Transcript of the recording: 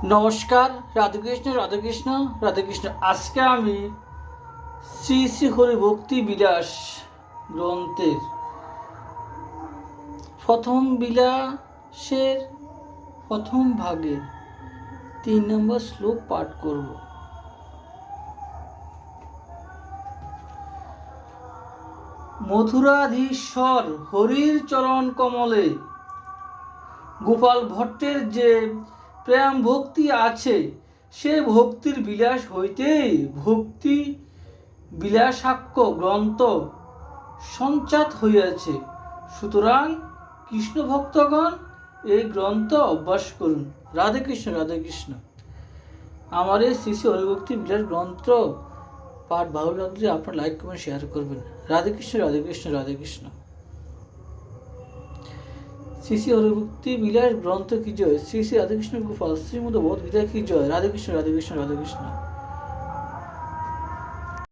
নমস্কার, রাধাকৃষ্ণ রাধাকৃষ্ণ রাধাকৃষ্ণ। আজকে আমি শ্রী শ্রী হরি ভক্তি বিলাস গ্রন্থের প্রথম বিলাসের প্রথম ভাগের 3 নম্বর শ্লোক পাঠ করব। মথুরাধীশ্বর হরির চরণ কমলে গোপাল ভট্টের যে প্রেম ভক্তি আছে, সে ভক্তির বিলাস হইতেই ভক্তি বিলাসাক্ষ গ্রন্থ সঞ্চাত হইয়াছে। সুতরাং কৃষ্ণ ভক্তগণ এই গ্রন্থ অভ্যাস করুন। রাধে কৃষ্ণ রাধে কৃষ্ণ। আমার এই শ্রী শ্রী হরিভক্তি বিলাস গ্রন্থ পাঠ ভালো লাগলে আপনার লাইক কমেন্ট শেয়ার করবেন। রাধে কৃষ্ণ রাধে কৃষ্ণ রাধে কৃষ্ণ। শ্রী শ্রী হরিভক্তি বিলাস গ্রন্থ কি জয়, শ্রী শ্রী রাধাকৃষ্ণ গোপাল শ্রীমদ ভগবদ্গীতা কি জয়। রাধে কৃষ্ণ রাধে কৃষ্ণ রাধে কৃষ্ণ।